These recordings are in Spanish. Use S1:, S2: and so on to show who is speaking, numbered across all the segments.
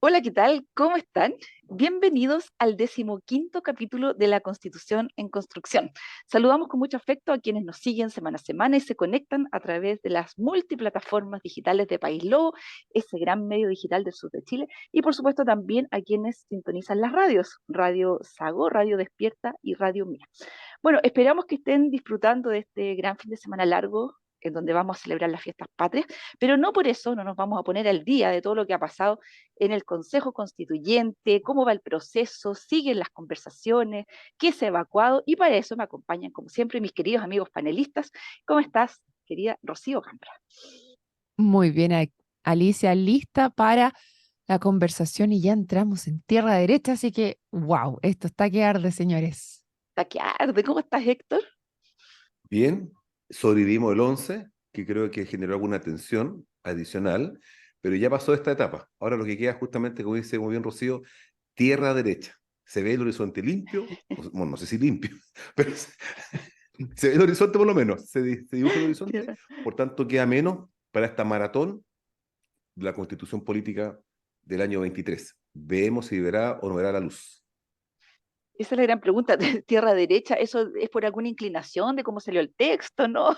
S1: Hola, ¿qué tal? ¿Cómo están? Bienvenidos al 15º capítulo de la Constitución en Construcción. Saludamos con mucho afecto a quienes nos siguen semana a semana y se conectan a través de las multiplataformas digitales de País Lobo, ese gran medio digital del sur de Chile, y por supuesto también a quienes sintonizan las radios, Radio Sago, Radio Despierta y Radio Mía. Bueno, esperamos que estén disfrutando de este gran fin de semana largo en donde vamos a celebrar las fiestas patrias, pero no por eso no nos vamos a poner al día de todo lo que ha pasado en el Consejo Constituyente, cómo va el proceso, siguen las conversaciones, qué se ha evacuado, y para eso me acompañan, como siempre, mis queridos amigos panelistas. ¿Cómo estás, querida Rocío Campra?
S2: Muy bien, Alicia, lista para la conversación y ya entramos en tierra derecha, así que, wow, esto está que arde, señores.
S1: ¿Está que arde? ¿Cómo estás, Héctor?
S3: Bien, sobrevivimos el 11, que creo que generó alguna tensión adicional, pero ya pasó esta etapa. Ahora lo que queda justamente, como dice muy bien Rocío, tierra derecha. Se ve el horizonte limpio, bueno, no sé si limpio, pero se ve el horizonte por lo menos, se dibuja el horizonte,
S1: Tierra.
S3: por tanto queda menos para esta maratón de la Constitución Política del año 23. Veamos si verá o no verá la luz.
S1: Esa es la gran pregunta. ¿Tierra derecha? ¿Eso es por alguna inclinación de cómo salió el texto, no?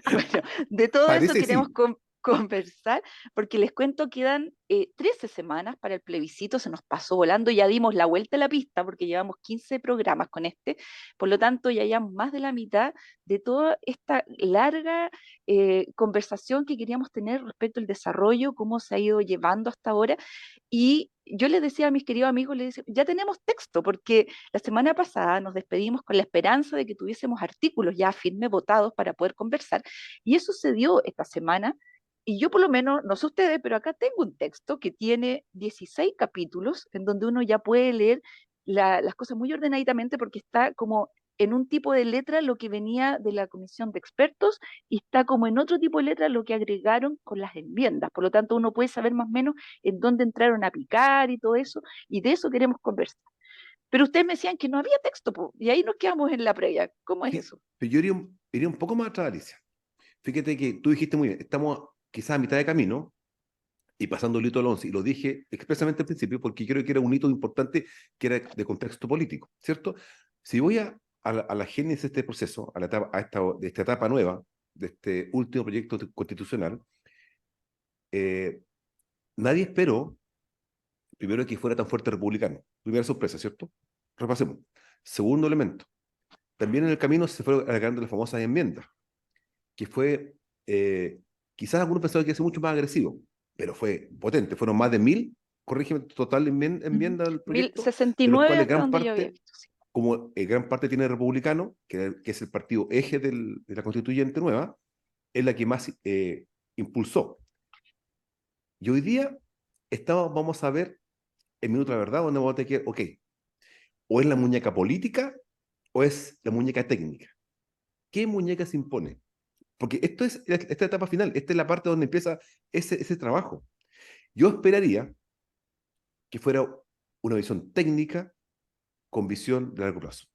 S1: Bueno, de todo eso
S3: Parece
S1: queremos
S3: sí.
S1: conversar, porque les cuento, quedan 13 semanas para el plebiscito, se nos pasó volando, ya dimos la vuelta a la pista, porque llevamos 15 programas con este, por lo tanto ya llevamos más de la mitad de toda esta larga conversación que queríamos tener respecto al desarrollo, cómo se ha ido llevando hasta ahora, y yo les decía a mis queridos amigos, les decía, ya tenemos texto, porque la semana pasada nos despedimos con la esperanza de que tuviésemos artículos ya firmes, votados para poder conversar. Y eso se dio esta semana. Y yo por lo menos, no sé ustedes, pero acá tengo un texto que tiene 16 capítulos en donde uno ya puede leer las cosas muy ordenadamente porque está como en un tipo de letra lo que venía de la comisión de expertos y está como en otro tipo de letra lo que agregaron con las enmiendas. Por lo tanto, uno puede saber más o menos en dónde entraron a picar y todo eso, y de eso queremos conversar. Pero ustedes me decían que no había texto, po, y ahí nos quedamos en la previa. ¿Cómo es eso?
S3: Pero yo iría un poco más atrás, Alicia. Fíjate que tú dijiste muy bien, estamos quizás a mitad de camino y pasando el hito del 11, y lo dije expresamente al principio porque creo que era un hito importante que era de contexto político, ¿cierto? Si voy a la génesis de este proceso, de esta etapa nueva, de este último proyecto constitucional, eh, nadie esperó, primero, que fuera tan fuerte republicano. Primera sorpresa, ¿cierto? Repasemos. Segundo elemento, también en el camino se fueron agregando las famosas enmiendas, que fue, quizás algunos pensaban que iba a ser mucho más agresivo, pero fue potente, fueron más de 1000, corrígeme, total
S1: Ujú.
S3: enmienda del
S1: Mil
S3: proyecto,
S1: sesenta y
S3: de los
S1: nueve
S3: cuales
S1: hasta
S3: gran
S1: donde yo había
S3: parte,
S1: visto. Sí.
S3: como gran parte tiene republicano, que es el partido eje de la constituyente nueva, es la que más impulsó. Y hoy día vamos a ver en Minuto de la Verdad, donde vamos a tener que, ok, o es la muñeca política o es la muñeca técnica. ¿Qué muñeca se impone? Porque esto es esta etapa final, esta es la parte donde empieza ese trabajo. Yo esperaría que fuera una visión técnica con visión de largo plazo.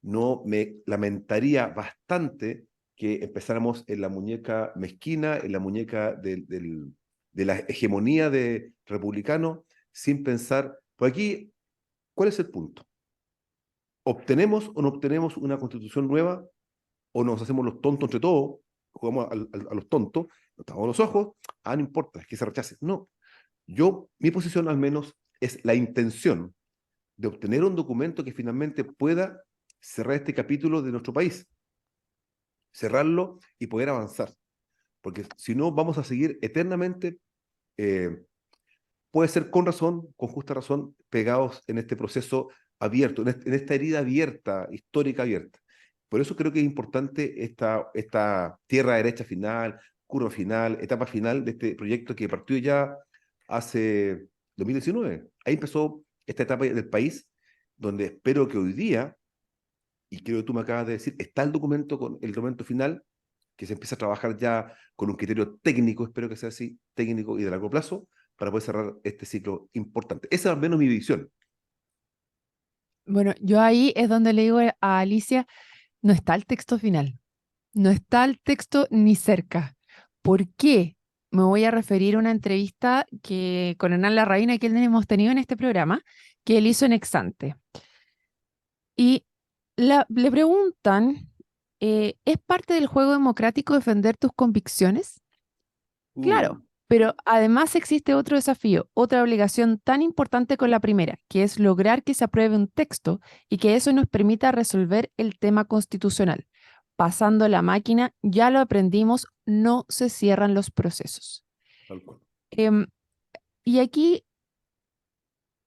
S3: No me lamentaría bastante que empezáramos en la muñeca mezquina, en la muñeca de la hegemonía de republicano, sin pensar, por aquí, ¿cuál es el punto? ¿Obtenemos o no obtenemos una constitución nueva o nos hacemos los tontos entre todos, jugamos a los tontos, nos tapamos los ojos, no importa, es que se rechace? No, mi posición al menos es la intención de obtener un documento que finalmente pueda cerrar este capítulo de nuestro país, cerrarlo y poder avanzar. Porque si no, vamos a seguir eternamente, eh, puede ser con razón, con justa razón, pegados en este proceso abierto, en esta herida abierta, histórica abierta. Por eso creo que es importante esta tierra derecha final, curva final, etapa final de este proyecto que partió ya hace 2019. Ahí empezó esta etapa del país, donde espero que hoy día, y creo que tú me acabas de decir, está el documento final, que se empieza a trabajar ya con un criterio técnico, espero que sea así, técnico y de largo plazo, para poder cerrar este ciclo importante. Esa es al menos mi visión.
S2: Bueno, yo ahí es donde le digo a Alicia, no está el texto final, no está el texto ni cerca. ¿Por qué? me voy a referir a una entrevista con Hernán Larraín, que hemos tenido en este programa, que él hizo en Exante. Y le preguntan, ¿es parte del juego democrático defender tus convicciones? Claro, pero además existe otro desafío, otra obligación tan importante con la primera, que es lograr que se apruebe un texto y que eso nos permita resolver el tema constitucional. Pasando la máquina, ya lo aprendimos, no se cierran los procesos.
S3: Tal cual.
S2: Em, y aquí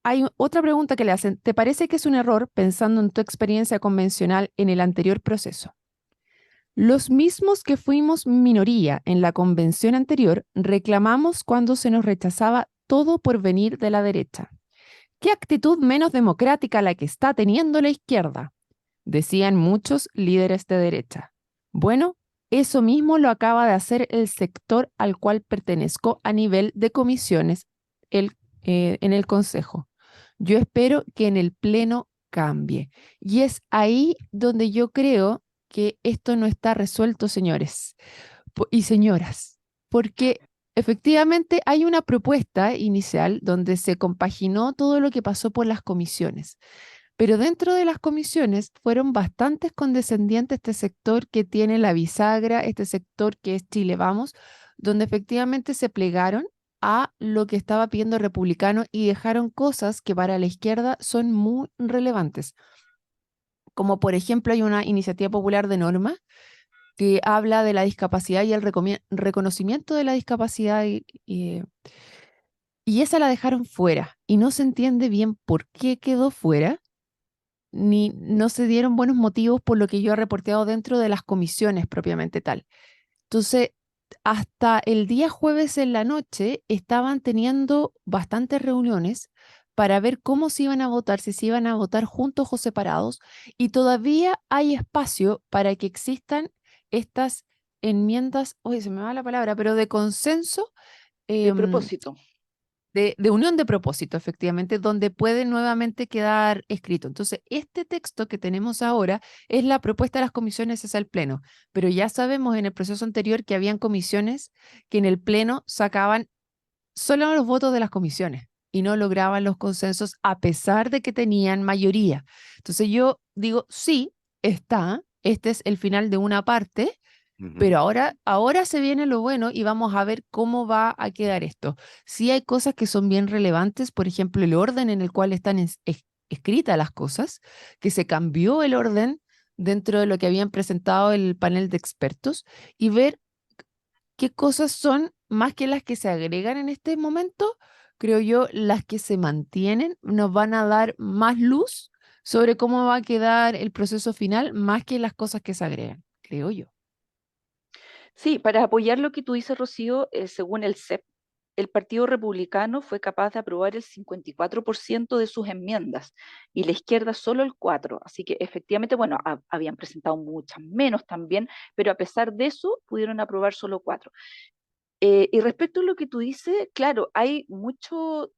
S2: hay otra pregunta que le hacen. ¿Te parece que es un error, pensando en tu experiencia convencional en el anterior proceso? Los mismos que fuimos minoría en la convención anterior reclamamos cuando se nos rechazaba todo por venir de la derecha. ¿Qué actitud menos democrática la que está teniendo la izquierda?, decían muchos líderes de derecha. Bueno, eso mismo lo acaba de hacer el sector al cual pertenezco a nivel de comisiones en el Consejo. Yo espero que en el Pleno cambie. Y es ahí donde yo creo que esto no está resuelto, señores y señoras, porque efectivamente hay una propuesta inicial donde se compaginó todo lo que pasó por las comisiones, pero dentro de las comisiones fueron bastantes condescendientes este sector que tiene la bisagra, este sector que es Chile Vamos, donde efectivamente se plegaron a lo que estaba pidiendo el republicano y dejaron cosas que para la izquierda son muy relevantes. Como por ejemplo hay una iniciativa popular de norma que habla de la discapacidad y el reconocimiento de la discapacidad y esa la dejaron fuera y no se entiende bien por qué quedó fuera, ni no se dieron buenos motivos por lo que yo he reporteado dentro de las comisiones propiamente tal. Entonces, hasta el día jueves en la noche estaban teniendo bastantes reuniones para ver cómo se iban a votar, si se iban a votar juntos o separados, y todavía hay espacio para que existan estas enmiendas, oye, se me va la palabra, pero de consenso,
S1: De
S2: em,
S1: propósito.
S2: de unión de propósito, efectivamente, donde puede nuevamente quedar escrito. Entonces, este texto que tenemos ahora es la propuesta de las comisiones hacia el Pleno, pero ya sabemos en el proceso anterior que habían comisiones que en el Pleno sacaban solo los votos de las comisiones y no lograban los consensos a pesar de que tenían mayoría. Entonces, yo digo, sí, este es el final de una parte, pero ahora se viene lo bueno y vamos a ver cómo va a quedar esto. Sí hay cosas que son bien relevantes, por ejemplo, el orden en el cual están escritas las cosas, que se cambió el orden dentro de lo que habían presentado el panel de expertos y ver qué cosas son más que las que se agregan en este momento, creo yo, las que se mantienen nos van a dar más luz sobre cómo va a quedar el proceso final, más que las cosas que se agregan, creo yo.
S1: Sí, para apoyar lo que tú dices, Rocío, según el CEP, el Partido Republicano fue capaz de aprobar el 54% de sus enmiendas y la izquierda solo el 4%. Así que efectivamente, bueno, habían presentado muchas menos también, pero a pesar de eso pudieron aprobar solo 4%. Y respecto a lo que tú dices, claro, hay mucho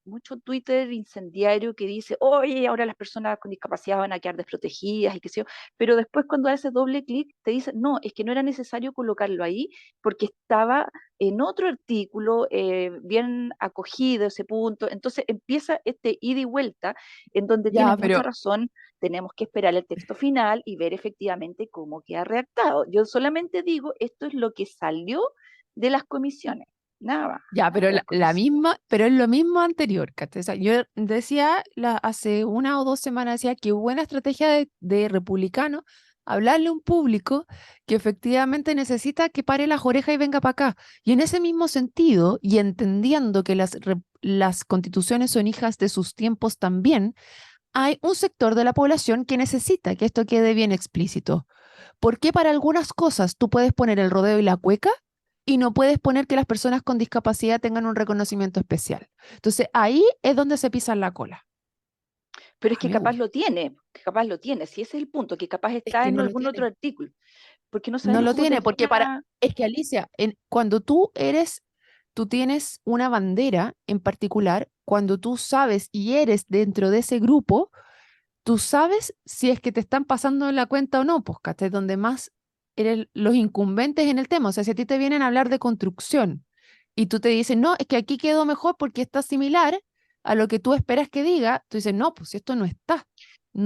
S1: Twitter incendiario que dice, oye, ahora las personas con discapacidad van a quedar desprotegidas y qué sé yo, pero después cuando haces doble clic te dice, no, es que no era necesario colocarlo ahí porque estaba en otro artículo bien acogido ese punto. Entonces empieza este ida y vuelta en donde
S2: Ya,
S1: tienes mucha
S2: pero
S1: razón, tenemos que esperar el texto final y ver efectivamente cómo queda redactado. Yo solamente digo, esto es lo que salió de las comisiones, nada,
S2: Ya,
S1: nada
S2: pero
S1: de las
S2: la
S1: comisiones.
S2: misma, pero es lo mismo anterior, ¿cachai? O sea, yo decía hace 1 o 2 semanas decía que buena estrategia de republicano hablarle a un público que efectivamente necesita que pare las orejas y venga para acá. Y en ese mismo sentido, y entendiendo que las constituciones son hijas de sus tiempos también, hay un sector de la población que necesita que esto quede bien explícito. ¿Por qué para algunas cosas tú puedes poner el rodeo y la cueca y no puedes poner que las personas con discapacidad tengan un reconocimiento especial? Entonces ahí es donde se pisan la cola.
S1: Pero es
S2: A
S1: que
S2: mí me
S1: capaz
S2: gusta.
S1: lo tiene, capaz lo tiene, si ese es el punto, que capaz
S2: Es
S1: está
S2: que
S1: en
S2: no lo
S1: algún otro
S2: tiene.
S1: artículo, porque no
S2: No
S1: sabemos
S2: lo
S1: cómo
S2: tiene, porque
S1: termina.
S2: es que Alicia, cuando tú tienes una bandera en particular, cuando tú sabes y eres dentro de ese grupo, tú sabes si es que te están pasando la cuenta o no, pues, ¿cachai? Donde más eres los incumbentes en el tema. O sea, si a ti te vienen a hablar de construcción y tú te dices, no, es que aquí quedó mejor porque está similar a lo que tú esperas que diga, tú dices, no, pues esto no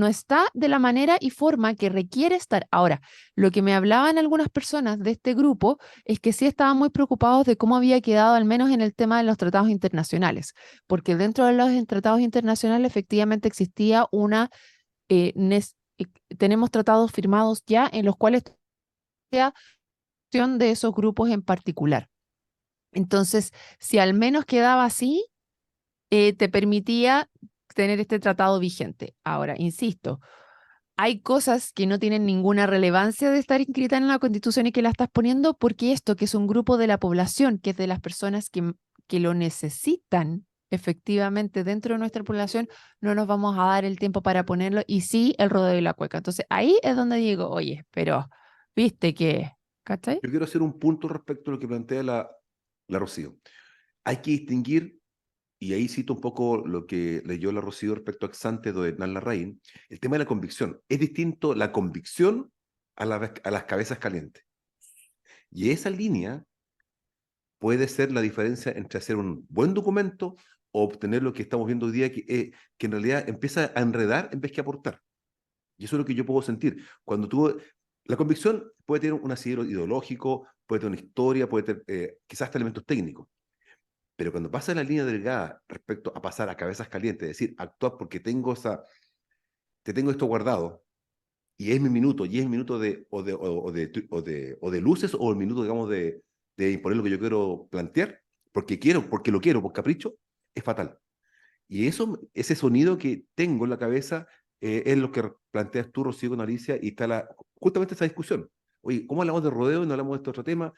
S2: está de la manera y forma que requiere estar. Ahora, lo que me hablaban algunas personas de este grupo es que sí estaban muy preocupados de cómo había quedado, al menos en el tema de los tratados internacionales, porque dentro de los tratados internacionales efectivamente existía una, tenemos tratados firmados ya en los cuales de esos grupos en particular. Entonces, si al menos quedaba así, te permitía tener este tratado vigente. Ahora, insisto, hay cosas que no tienen ninguna relevancia de estar inscritas en la Constitución y que la estás poniendo porque esto, que es un grupo de la población, que es de las personas que lo necesitan efectivamente dentro de nuestra población, no nos vamos a dar el tiempo para ponerlo y sí el rodeo y la cueca. Entonces, ahí es donde digo, oye, pero viste que, ¿cachai?
S3: Yo quiero hacer un punto respecto a lo que plantea la Rocío. Hay que distinguir, y ahí cito un poco lo que leyó la Rocío respecto a Exante de Hernán Larraín, el tema de la convicción. Es distinto la convicción a las cabezas calientes. Y esa línea puede ser la diferencia entre hacer un buen documento o obtener lo que estamos viendo hoy día, que en realidad empieza a enredar en vez que aportar. Y eso es lo que yo puedo sentir. Cuando la convicción puede tener un asidero ideológico, puede tener una historia, puede tener quizás hasta elementos técnicos. Pero cuando pasa la línea delgada respecto a pasar a cabezas calientes, es decir, actuar porque te tengo esto guardado, y es mi minuto, y es el minuto de luces, o el minuto, digamos, de imponer lo que yo quiero plantear, porque lo quiero, por capricho, es fatal. Y ese sonido que tengo en la cabeza es lo que planteas tú, Rocío, con Alicia, y está justamente esa discusión. Oye, ¿cómo hablamos de rodeo y no hablamos de este otro tema?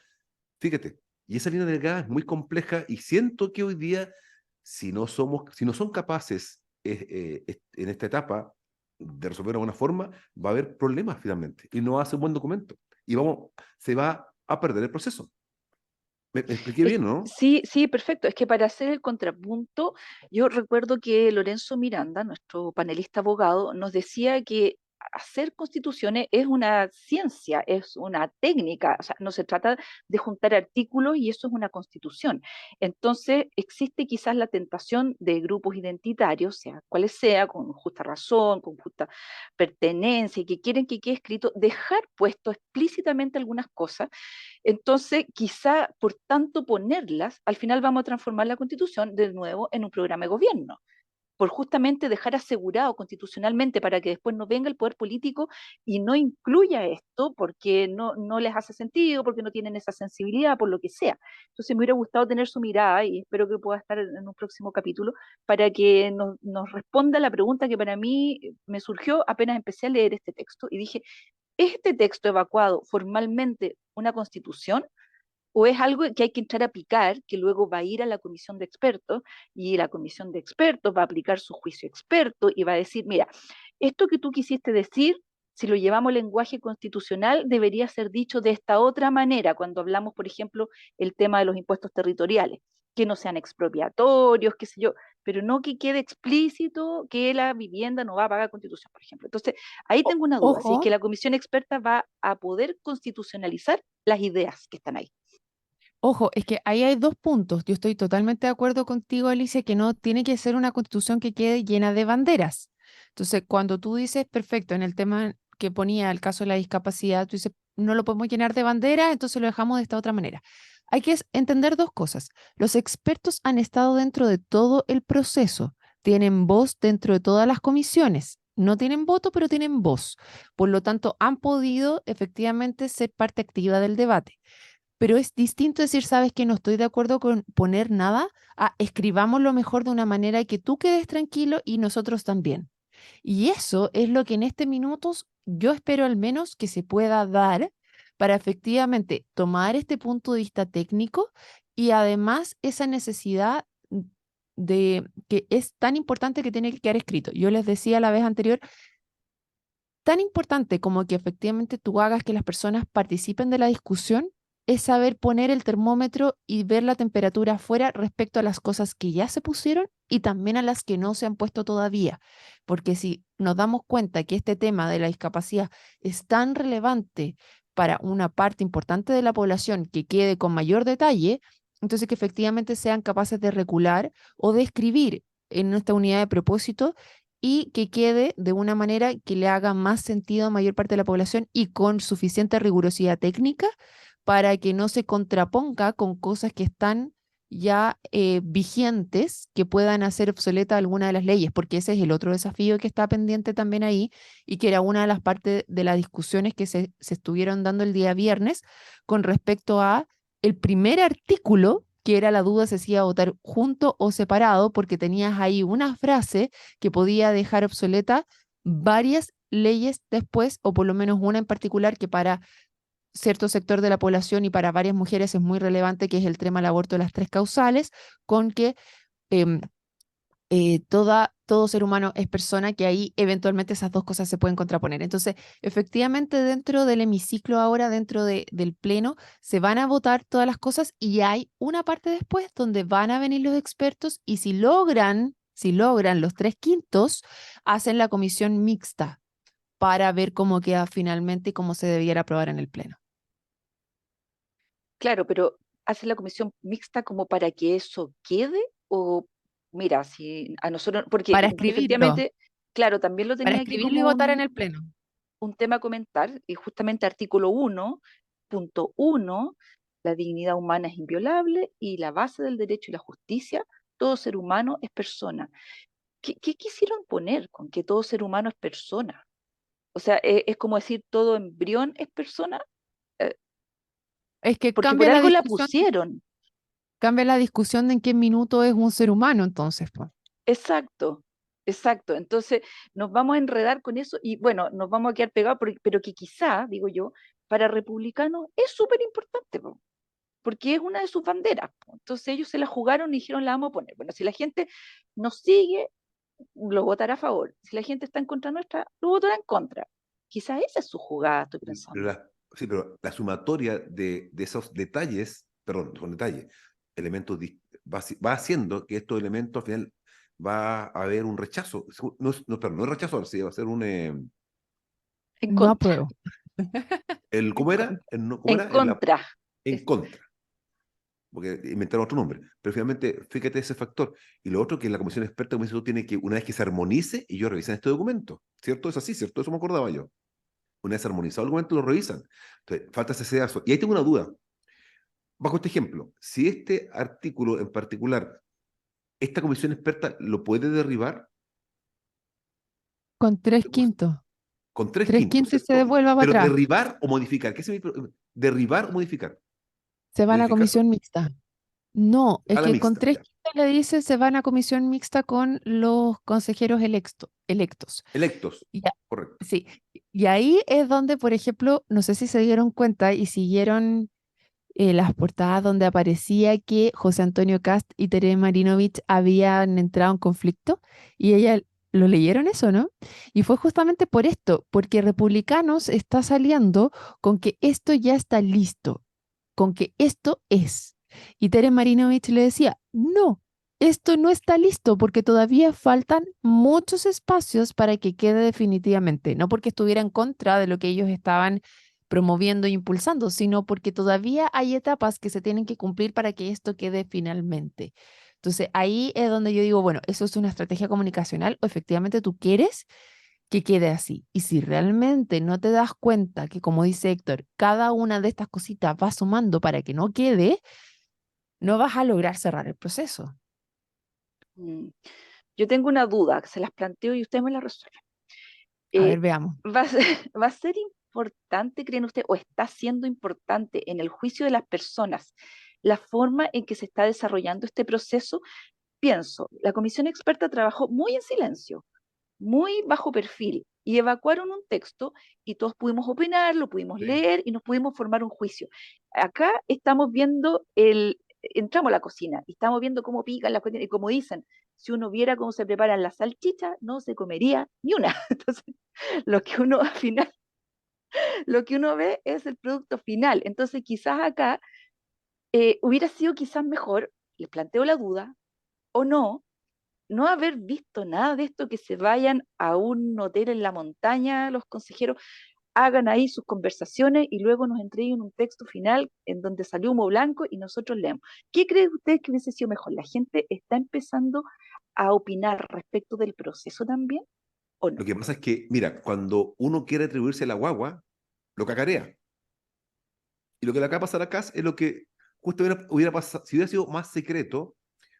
S3: Fíjate, y esa línea delgada es muy compleja y siento que hoy día, si no son capaces en esta etapa de resolver de alguna forma, va a haber problemas finalmente y no hace un buen documento. Y se va a perder el proceso. ¿Me expliqué bien, no?
S1: Sí, sí, perfecto. Es que para hacer el contrapunto, yo recuerdo que Lorenzo Miranda, nuestro panelista abogado, nos decía que hacer constituciones es una ciencia, es una técnica, o sea, no se trata de juntar artículos y eso es una constitución. Entonces, existe quizás la tentación de grupos identitarios, sea cuales sea, con justa razón, con justa pertenencia, y que quieren que quede escrito, dejar puesto explícitamente algunas cosas. Entonces, quizá por tanto ponerlas, al final vamos a transformar la Constitución de nuevo en un programa de gobierno, por justamente dejar asegurado constitucionalmente para que después no venga el poder político y no incluya esto porque no les hace sentido, porque no tienen esa sensibilidad, por lo que sea. Entonces me hubiera gustado tener su mirada y espero que pueda estar en un próximo capítulo para que nos responda la pregunta que para mí me surgió apenas empecé a leer este texto y dije, ¿es este texto evacuado formalmente una constitución o es algo que hay que entrar a aplicar, que luego va a ir a la comisión de expertos y la comisión de expertos va a aplicar su juicio experto y va a decir, mira, esto que tú quisiste decir, si lo llevamos al lenguaje constitucional, debería ser dicho de esta otra manera cuando hablamos, por ejemplo, el tema de los impuestos territoriales, que no sean expropiatorios, qué sé yo, pero no que quede explícito que la vivienda no va a pagar constitución, por ejemplo. Entonces, ahí tengo una duda, si es que
S2: Ojo,
S1: la comisión experta va a poder constitucionalizar las ideas que están ahí.
S2: ojo, es que ahí hay dos puntos. Yo estoy totalmente de acuerdo contigo, Alicia, que no tiene que ser una constitución que quede llena de banderas. Entonces, cuando tú dices, perfecto, en el tema que ponía el caso de la discapacidad, tú dices, no lo podemos llenar de banderas, entonces lo dejamos de esta otra manera. Hay que entender dos cosas. Los expertos han estado dentro de todo el proceso, tienen voz dentro de todas las comisiones. No tienen voto, pero tienen voz. Por lo tanto, han podido efectivamente ser parte activa del debate. Pero es distinto decir, sabes que no estoy de acuerdo con poner nada, a escribamos lo mejor de una manera que tú quedes tranquilo y nosotros también. Y eso es lo que en este minutos yo espero al menos que se pueda dar para efectivamente tomar este punto de vista técnico y además esa necesidad de que es tan importante que tiene que quedar escrito. Yo les decía la vez anterior, tan importante como que efectivamente tú hagas que las personas participen de la discusión es saber poner el termómetro y ver la temperatura afuera respecto a las cosas que ya se pusieron y también a las que no se han puesto todavía. Porque si nos damos cuenta que este tema de la discapacidad es tan relevante para una parte importante de la población que quede con mayor detalle, Entonces, que efectivamente sean capaces de recular o de escribir en esta unidad de propósito y que quede de una manera que le haga más sentido a mayor parte de la población y con suficiente rigurosidad técnica para que no se contraponga con cosas que están ya vigentes, que puedan hacer obsoleta alguna de las leyes, porque ese es el otro desafío que está pendiente también ahí y que era una de las partes de las discusiones que se estuvieron dando el día viernes con respecto a el primer artículo, que era la duda si se iba a votar junto o separado, porque tenías ahí una frase que podía dejar obsoleta varias leyes después, o por lo menos una en particular que para cierto sector de la población y para varias mujeres es muy relevante, que es el tema del aborto de las tres causales, con que em, todo ser humano es persona, que ahí eventualmente esas dos cosas se pueden contraponer. Entonces, efectivamente, dentro del hemiciclo ahora, dentro del pleno, se van a votar todas las cosas y hay una parte después donde van a venir los expertos y si logran los 3/5, hacen la comisión mixta para ver cómo queda finalmente y cómo se debiera aprobar en el pleno.
S1: Claro, pero ¿hace la comisión mixta como para que eso quede? O mira, si a nosotros, porque
S2: Para escribirlo,
S1: efectivamente, claro, también lo
S2: para
S1: tenía aquí
S2: escribirlo y
S1: como
S2: votar en el pleno.
S1: un tema a comentar, y justamente artículo 1.1, la dignidad humana es inviolable y la base del derecho y la justicia, todo ser humano es persona. ¿Qué quisieron poner con que todo ser humano es persona? O sea, es como decir todo embrión es persona, eh,
S2: Es que
S1: porque
S2: cambia
S1: por
S2: la
S1: algo la
S2: discusión.
S1: pusieron.
S2: Cambia la discusión de en qué minuto es un ser humano, entonces, pues.
S1: Exacto, exacto. Entonces nos vamos a enredar con eso y bueno, nos vamos a quedar pegados, pero que quizá, digo yo, para republicanos es súper importante, porque es una de sus banderas, po. Entonces ellos se la jugaron y dijeron, la vamos a poner. Bueno, si la gente nos sigue, lo votará a favor. Si la gente está en contra nuestra, lo votará en contra. Quizá esa es su jugada, estoy
S3: Pero
S1: pensando.
S3: sí, pero la sumatoria de esos detalles, perdón, son detalles, elementos, va haciendo que estos elementos al final va a haber un rechazo. No, perdón, no es rechazo, sí, va a ser
S1: En
S2: No
S1: contra,
S2: apruebo. En
S3: ¿cómo era?
S2: contra.
S3: ¿Cómo
S1: en
S3: era?
S1: contra.
S3: En
S1: Es-
S3: contra, porque inventaron otro nombre. Pero finalmente, fíjate ese factor. Y lo otro que la comisión experta, como dices tú, tiene que, una vez que se armonice, y ellos revisan este documento, ¿cierto? Es así, ¿cierto? Eso me acordaba yo. Una vez armonizado el documento, lo revisan. Entonces, falta ese sedazo. Y ahí tengo una duda. Bajo este ejemplo, si este artículo en particular, esta comisión experta lo puede derribar
S2: Con 3/5.
S3: con tres
S2: Tres
S3: quintos,
S2: quintos y se
S3: ¿cierto?
S2: devuelva para
S3: Pero
S2: atrás.
S3: derribar o modificar, ¿qué significa? Derribar o modificar.
S2: Se van a
S3: Modificar
S2: comisión mixta. No, es
S3: a la
S2: que con
S3: mixta,
S2: tres
S3: ya.
S2: quintos le dice se van a comisión mixta con los consejeros electos.
S3: Electos,
S2: Ya,
S3: correcto.
S2: sí. Y ahí es donde, por ejemplo, no sé si se dieron cuenta y siguieron las portadas donde aparecía que José Antonio Cast y Tere Marinovich habían entrado en conflicto y ella lo leyeron eso, ¿no? Y fue justamente por esto, porque Republicanos está saliendo con que esto ya está listo, con que esto es. Y Tere Marinovich le decía, no, esto no está listo porque todavía faltan muchos espacios para que quede definitivamente, no porque estuviera en contra de lo que ellos estaban promoviendo e impulsando, sino porque todavía hay etapas que se tienen que cumplir para que esto quede finalmente. Entonces ahí es donde yo digo, bueno, eso es una estrategia comunicacional o efectivamente tú quieres que quede así. Y si realmente no te das cuenta que, como dice Héctor, cada una de estas cositas va sumando para que no quede, no vas a lograr cerrar el proceso.
S1: mm, Yo tengo una duda, que se las planteo y usted me la resuelve.
S2: A ver,
S1: Eh,
S2: veamos.
S1: ¿Va a ser, va a ser importante, creen usted, o está siendo importante en el juicio de las personas la forma en que se está desarrollando este proceso? Pienso, la comisión experta trabajó muy en silencio, muy bajo perfil, y evacuaron un texto y todos pudimos opinar, lo pudimos
S3: Sí.
S1: leer y nos pudimos formar un juicio. Acá estamos viendo entramos a la cocina y estamos viendo cómo pican las cuestiones y como dicen, si uno viera cómo se preparan las salchichas, no se comería ni una. Entonces, lo que uno al final, lo que uno ve es el producto final. Entonces, quizás acá hubiera sido quizás mejor, les planteo la duda, o no haber visto nada de esto, que se vayan a un hotel en la montaña los consejeros. hagan ahí sus conversaciones y luego nos entreguen un texto final en donde salió humo blanco y nosotros leemos. ¿Qué creen ustedes que hubiese sido mejor? ¿La gente está empezando a opinar respecto del proceso también o
S3: Lo
S1: no?
S3: que pasa es que, mira, cuando uno quiere atribuirse a la guagua, lo cacarea. Y lo que le acaba de pasar a Cass es lo que justo hubiera pasado, si hubiera sido más secreto,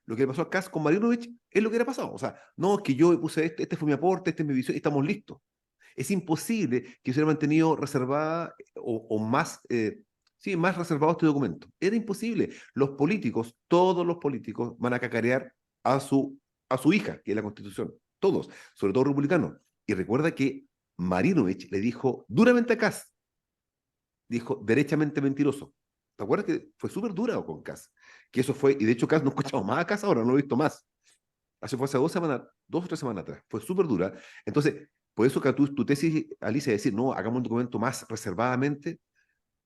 S3: lo que le pasó a Cass con Marinovich es lo que hubiera pasado. O sea, no, es que yo puse este fue mi aporte, este es mi visión, y estamos listos. Es imposible que se hubiera mantenido reservada o más, sí, más reservado este documento. Era imposible. Los políticos, todos los políticos van a cacarear a su hija, que es la Constitución. Todos, sobre todo republicanos. Y recuerda que Marinovich le dijo duramente a Cass, dijo derechamente mentiroso. ¿Te acuerdas que fue súper dura con Cass? Que eso fue, y de hecho Cass no escuchamos más a Cass ahora, no lo he visto más. Hace 2 semanas, 2 o 3 semanas atrás. Fue súper dura. Entonces, por eso que tu tesis, Alicia, decir, no, hagamos un documento más reservadamente.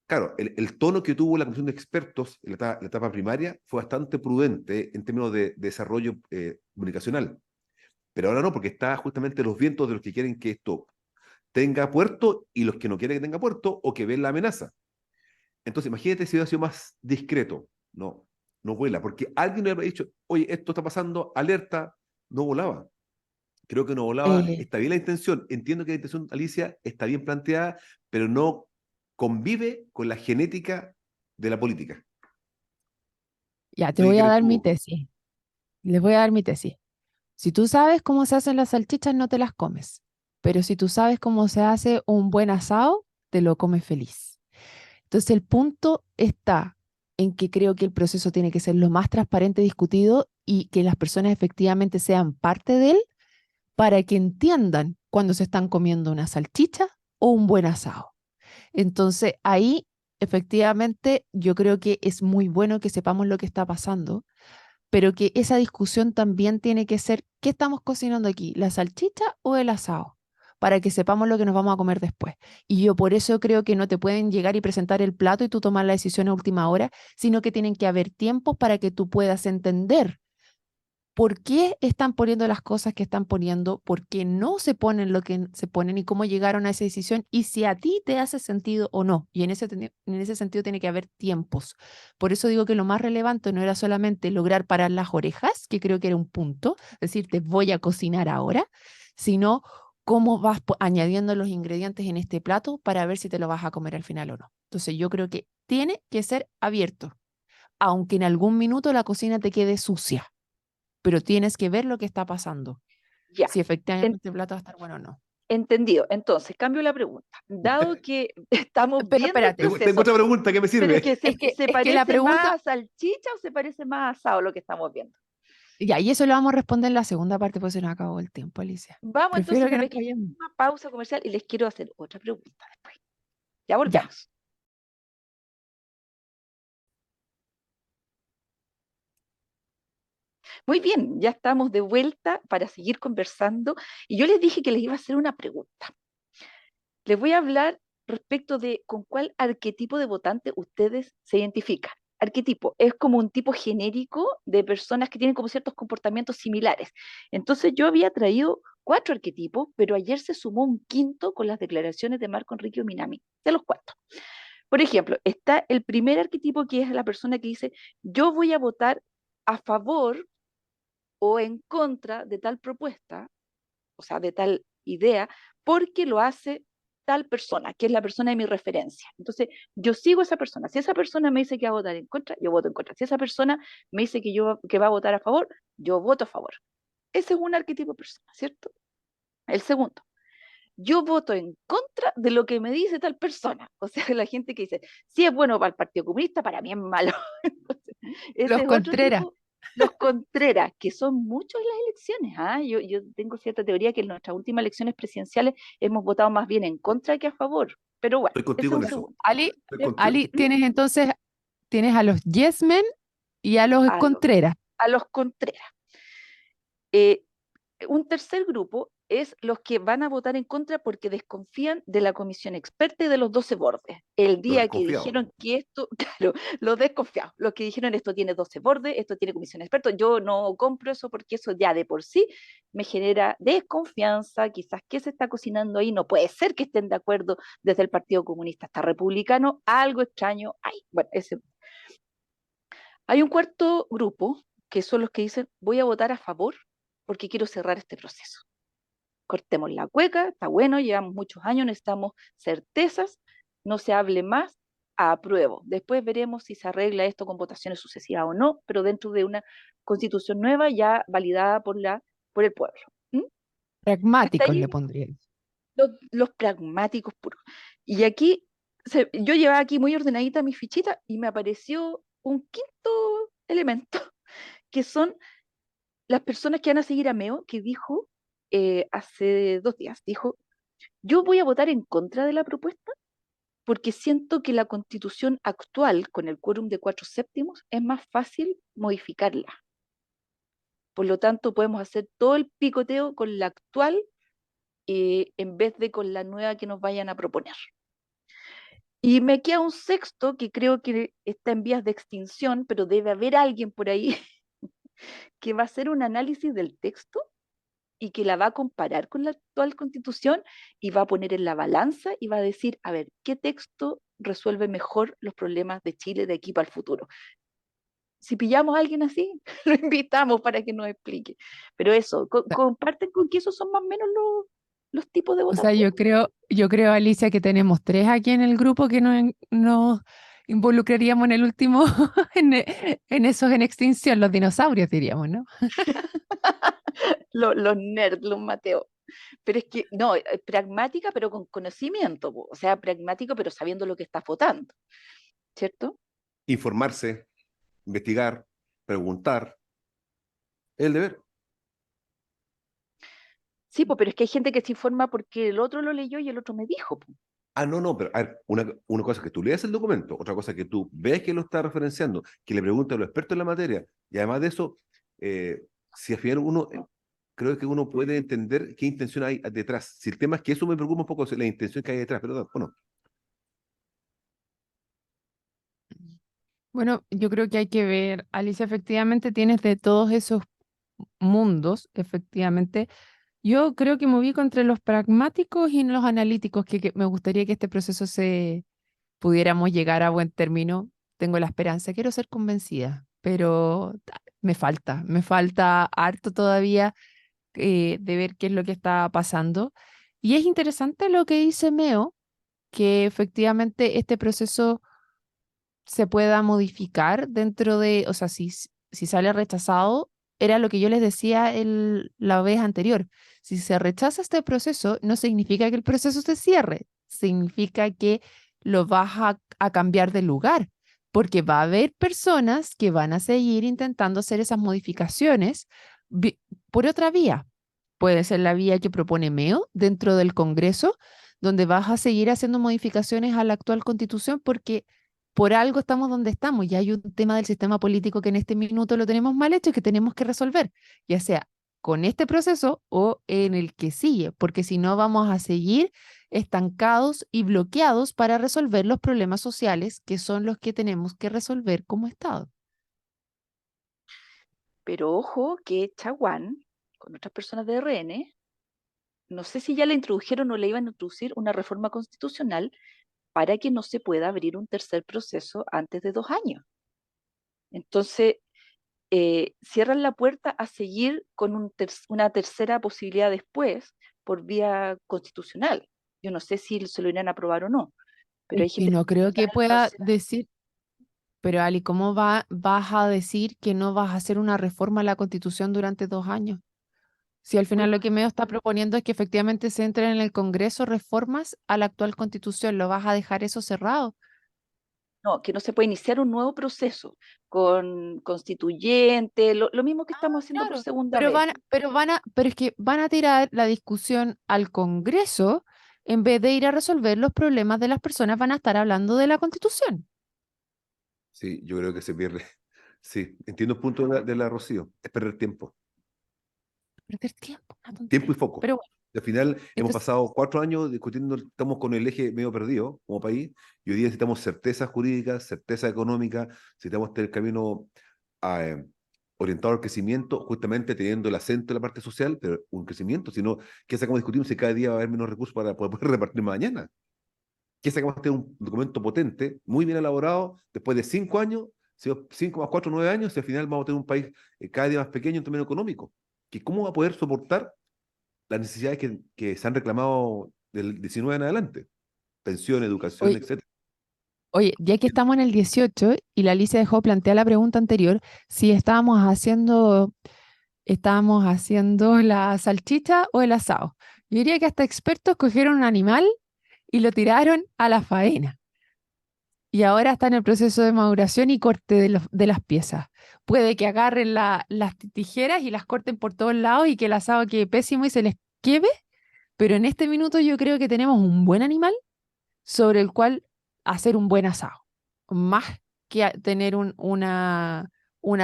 S3: Claro, el tono que tuvo la comisión de expertos en la etapa primaria fue bastante prudente en términos de desarrollo comunicacional. Pero ahora no, porque está justamente los vientos de los que quieren que esto tenga puerto y los que no quieren que tenga puerto o que ven la amenaza. Entonces, imagínate si hubiera sido más discreto. No, no vuela, porque alguien le habría dicho, oye, esto está pasando, alerta, no volaba. Creo que no volaba,
S2: Eh,
S3: está bien la intención, entiendo que la intención, Alicia, está bien planteada, pero no convive con la genética de la política.
S2: ya,
S3: No
S2: te
S3: sé qué
S2: voy a
S3: crees
S2: dar mi
S3: tú.
S2: tesis. Les voy a dar mi tesis. Si tú sabes cómo se hacen las salchichas, no te las comes. Pero si tú sabes cómo se hace un buen asado, te lo comes feliz. Entonces el punto está en que creo que el proceso tiene que ser lo más transparente, discutido y que las personas efectivamente sean parte de él para que entiendan cuando se están comiendo una salchicha o un buen asado. Entonces ahí efectivamente yo creo que es muy bueno que sepamos lo que está pasando, pero que esa discusión también tiene que ser, ¿qué estamos cocinando aquí? ¿La salchicha o el asado? Para que sepamos lo que nos vamos a comer después. Y yo por eso creo que no te pueden llegar y presentar el plato y tú tomar la decisión a última hora, sino que tienen que haber tiempos para que tú puedas entender por qué están poniendo las cosas que están poniendo, por qué no se ponen lo que se ponen y cómo llegaron a esa decisión y si a ti te hace sentido o no. Y en ese sentido tiene que haber tiempos. Por eso digo que lo más relevante no era solamente lograr parar las orejas, que creo que era un punto, decirte voy a cocinar ahora, sino cómo vas añadiendo los ingredientes en este plato para ver si te lo vas a comer al final o no. Entonces yo creo que tiene que ser abierto, aunque en algún minuto la cocina te quede sucia, pero tienes que ver lo que está pasando,
S1: Ya,
S2: si
S1: en-
S2: efectivamente el plato va a estar bueno o no.
S1: entendido. Entonces, cambio la pregunta. Dado que estamos
S2: Pero
S1: viendo el
S2: espérate,
S3: Tengo
S1: proceso,
S3: otra pregunta que me
S1: pero es
S3: sirve.
S1: que se
S2: es que la
S1: parece más
S2: pregunta,
S1: a salchicha o se parece más a asado lo que estamos viendo.
S2: ya, y eso lo vamos a responder en la segunda parte, pues se nos acabó el tiempo, Alicia.
S1: Vamos entonces a
S2: Prefiero que
S1: una
S2: nos
S1: pequeña
S2: vayamos.
S1: pausa comercial y les quiero hacer otra pregunta después. Ya
S2: Ya,
S1: volvemos. Muy bien, ya estamos de vuelta para seguir conversando y yo les dije que les iba a hacer una pregunta. Les voy a hablar respecto de con cuál arquetipo de votante ustedes se identifican. Arquetipo es como un tipo genérico de personas que tienen como ciertos comportamientos similares. Entonces yo había traído 4 arquetipos, pero ayer se sumó un quinto con las declaraciones de Marco Enrique Minami. Se los cuento. Por ejemplo, está el primer arquetipo que es la persona que dice, yo voy a votar a favor o en contra de tal propuesta, o sea, de tal idea, porque lo hace tal persona, que es la persona de mi referencia. Entonces, yo sigo a esa persona. Si esa persona me dice que va a votar en contra, yo voto en contra. Si esa persona me dice que va a votar a favor, yo voto a favor. Ese es un arquetipo de persona, ¿cierto? El segundo, yo voto en contra de lo que me dice tal persona. O sea, la gente que dice, si es bueno para el Partido Comunista, para mí es malo. Entonces, ese
S2: los
S1: es otro
S2: Contreras.
S1: tipo, los Contreras, que son muchos en las elecciones. ¿Ah? Yo tengo cierta teoría que en nuestras últimas elecciones presidenciales hemos votado más bien en contra que a favor. Pero bueno,
S3: Estoy
S1: ese es
S3: contigo en
S1: un
S3: eso.
S1: segundo.
S2: Ali,
S3: Estoy
S1: Después,
S3: contigo.
S2: Ali, tienes entonces, tienes a los Yes Men y a los
S1: a, los,
S2: Contreras.
S1: a los Contreras. Eh, un tercer grupo es los que van a votar en contra porque desconfían de la comisión experta y de los 12 bordes. El
S3: Los
S1: día que
S3: desconfiados.
S1: dijeron que esto, claro, los desconfiados, los que dijeron esto tiene 12 bordes, esto tiene comisión experta, yo no compro eso porque eso ya de por sí me genera desconfianza, quizás qué se está cocinando ahí, no puede ser que estén de acuerdo desde el Partido Comunista hasta Republicano, algo extraño hay. Bueno, hay un cuarto grupo que son los que dicen voy a votar a favor porque quiero cerrar este proceso. Cortemos la cueca, está bueno, llevamos muchos años, necesitamos certezas, no se hable más, apruebo. Después veremos si se arregla esto con votaciones sucesivas o no, pero dentro de una constitución nueva ya validada por el pueblo. ¿Mm? Hasta
S2: Pragmáticos le
S1: ahí
S2: pondría.
S1: los pragmáticos puros. Y aquí, yo llevaba aquí muy ordenadita mi fichita y me apareció un quinto elemento, que son las personas que van a seguir a Meo, que dijo hace 2 días, dijo, yo voy a votar en contra de la propuesta porque siento que la constitución actual, con el quórum de 4/7, es más fácil modificarla. Por lo tanto, podemos hacer todo el picoteo con la actual en vez de con la nueva que nos vayan a proponer. Y me queda un sexto que creo que está en vías de extinción, pero debe haber alguien por ahí que va a hacer un análisis del texto y que la va a comparar con la actual constitución y va a poner en la balanza y va a decir, a ver, ¿qué texto resuelve mejor los problemas de Chile de aquí para el futuro? Si pillamos a alguien así, lo invitamos para que nos explique. Pero eso, comparten con que esos son más o menos los tipos de
S2: O sea,
S1: votación.
S2: yo creo, Alicia, que tenemos tres aquí en el grupo que nos involucraríamos en el último, en esos en extinción, los dinosaurios, diríamos, ¿no?
S1: Los nerds, los Mateos. Pero es que, no, pragmática, pero con conocimiento, o sea, pragmático, pero sabiendo lo que estás votando, ¿cierto?
S3: Informarse, investigar, preguntar, es el deber.
S1: Sí, pues, pero es que hay gente que se informa porque el otro lo leyó y el otro me dijo, po.
S3: Ah, no, no, pero a ver, una cosa es que tú leas el documento, otra cosa es que tú ves que lo está referenciando, que le preguntas a los expertos en la materia, y además de eso, si al final uno, creo que uno puede entender qué intención hay detrás. Si el tema es que eso me preocupa un poco, la intención que hay detrás, pero bueno,
S2: Bueno, yo creo que hay que ver, Alicia, efectivamente tienes de todos esos mundos, efectivamente. Yo creo que me ubico entre los pragmáticos y los analíticos, que me gustaría que este proceso se pudiéramos llegar a buen término. Tengo la esperanza, quiero ser convencida, pero me falta harto todavía de ver qué es lo que está pasando. Y es interesante lo que dice Meo, que efectivamente este proceso se pueda modificar dentro de, o sea, si sale rechazado, era lo que yo les decía la vez anterior. Si se rechaza este proceso, no significa que el proceso se cierre, significa que lo vas a cambiar de lugar, porque va a haber personas que van a seguir intentando hacer esas modificaciones por otra vía. Puede ser la vía que propone Meo dentro del Congreso, donde vas a seguir haciendo modificaciones a la actual constitución porque por algo estamos donde estamos y hay un tema del sistema político que en este minuto lo tenemos mal hecho y que tenemos que resolver, ya sea con este proceso o en el que sigue, porque si no vamos a seguir estancados y bloqueados para resolver los problemas sociales que son los que tenemos que resolver como Estado.
S1: Pero ojo que Chaguán, con otras personas de RN, no sé si ya le introdujeron o le iban a introducir una reforma constitucional para que no se pueda abrir un tercer proceso antes de 2 años. Entonces, cierran la puerta a seguir con una tercera posibilidad después por vía constitucional. Yo no sé si se lo irán a aprobar o no, pero
S2: Es
S1: hay
S2: que
S1: gente
S2: no
S1: que
S2: creo
S1: está
S2: que
S1: en la
S2: pueda
S1: tercera.
S2: decir, pero Ali, ¿cómo vas a decir que no vas a hacer una reforma a la Constitución durante 2 años? Si al final lo que Meo está proponiendo es que efectivamente se entren en el Congreso reformas a la actual Constitución, ¿lo vas a dejar eso cerrado?
S1: No, que no se puede iniciar un nuevo proceso con constituyente, lo mismo que estamos haciendo por
S2: Claro,
S1: segunda vez.
S2: pero es que van a tirar la discusión al Congreso en vez de ir a resolver los problemas de las personas, van a estar hablando de la Constitución.
S3: sí, yo creo que se pierde. Sí, entiendo el punto de la Rocío, es perder tiempo.
S2: Perder tiempo. Una
S3: Tiempo y
S2: tontería.
S3: foco.
S2: Pero bueno,
S3: Al final hemos
S2: entonces,
S3: pasado 4 años discutiendo, estamos con el eje medio perdido como país, y hoy día necesitamos certeza jurídica, certeza económica, necesitamos tener el camino eh, orientado al crecimiento, justamente teniendo el acento en la parte social, pero un crecimiento, sino, ¿qué sacamos discutimos si cada día va a haber menos recursos para poder repartir mañana? ¿Qué sacamos de un documento potente, muy bien elaborado, después de 5 años, 5 más 4, 9 años, y al final vamos a tener un país cada día más pequeño en términos económicos? ¿Cómo va a poder soportar las necesidades que se han reclamado del 19 en adelante? Pensión, educación,
S2: oye,
S3: etcétera.
S2: oye, ya que estamos en el 18 y la Alicia dejó plantear la pregunta anterior, si estábamos haciendo la salchicha o el asado. Yo diría que hasta expertos cogieron un animal y lo tiraron a la faena. Y ahora está en el proceso de maduración y corte de las piezas. Puede que agarren las tijeras y las corten por todos lados y que el asado quede pésimo y se les queme, pero en este minuto yo creo que tenemos un buen animal sobre el cual hacer un buen asado, más que tener una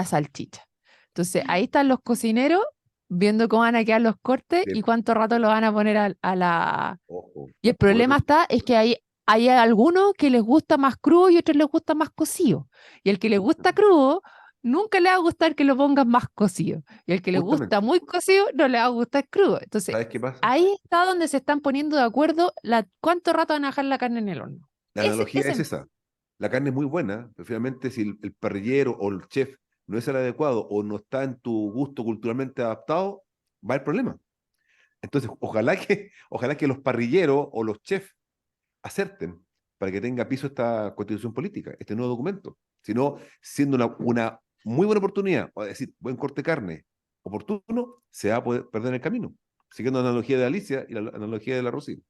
S2: salchicha. Entonces, ahí están los cocineros viendo cómo van a quedar los cortes y
S3: Bien,
S2: cuánto rato lo van a poner a la...
S3: ojo,
S2: Y el
S3: muy
S2: problema
S3: buen
S2: está, es que hay algunos que les gusta más crudo y otros les gusta más cocido. Y el que le gusta crudo, nunca le va a gustar que lo pongas más cocido. Y el que le gusta
S3: Justamente,
S2: muy cocido, no le va a gustar crudo. Entonces,
S3: ¿sabes qué pasa?
S2: ahí está donde se están poniendo de acuerdo cuánto rato van a dejar la carne en el horno.
S3: La analogía es esa. La carne es muy buena, pero finalmente si el parrillero o el chef no es el adecuado o no está en tu gusto culturalmente adaptado, va el problema. Entonces, ojalá que los parrilleros o los chefs acerten para que tenga piso esta constitución política, este nuevo documento. Si no, siendo una muy buena oportunidad, o decir, buen corte de carne oportuno, se va a poder perder en el camino. Siguiendo la analogía de Alicia y la analogía de la Rosy.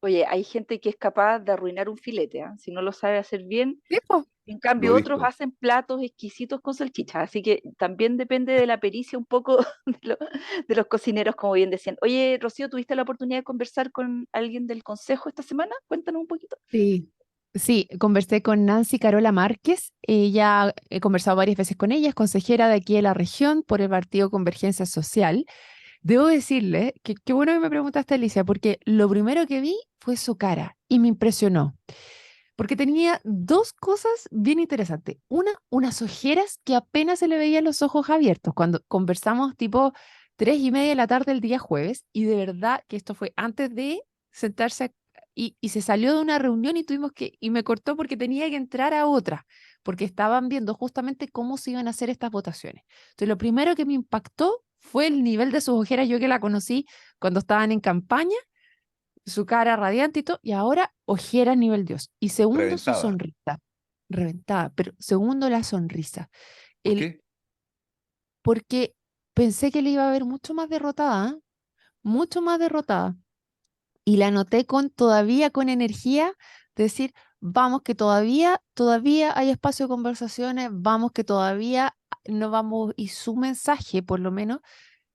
S1: Oye, hay gente que es capaz de arruinar un filete, ¿ah? Si no lo sabe hacer bien.
S2: Sí, po.
S1: En
S3: Lo
S1: cambio,
S3: he
S1: otros
S3: visto.
S1: hacen platos exquisitos con salchicha, así que también depende de la pericia un poco de los cocineros, como bien decían. Oye, Rocío, ¿tuviste la oportunidad de conversar con alguien del consejo esta semana? Cuéntanos un poquito.
S2: Sí. Sí, conversé con Nancy Carola Márquez. Ella, he conversado varias veces con ella, es consejera de aquí de la región por el partido Convergencia Social. Debo decirle que qué bueno que me preguntaste, Alicia, porque lo primero que vi fue su cara y me impresionó, porque tenía dos cosas bien interesantes. Una, unas ojeras que apenas se le veían los ojos abiertos cuando conversamos tipo 3:30 de la tarde el día jueves, y de verdad que esto fue antes de sentarse y se salió de una reunión y y me cortó porque tenía que entrar a otra, porque estaban viendo justamente cómo se iban a hacer estas votaciones. Entonces, lo primero que me impactó fue el nivel de sus ojeras, yo que la conocí cuando estaban en campaña, su cara radiante y todo, y ahora ojeras nivel Dios. Y segundo, su
S3: Reventada.
S2: sonrisa, reventada, pero segundo, la sonrisa.
S3: ¿Por
S2: El,
S3: qué?
S2: porque pensé que le iba a ver mucho más derrotada, ¿eh? Mucho más derrotada. Y la noté todavía con energía, de decir, vamos que todavía hay espacio de conversaciones, vamos que todavía no vamos, y su mensaje, por lo menos,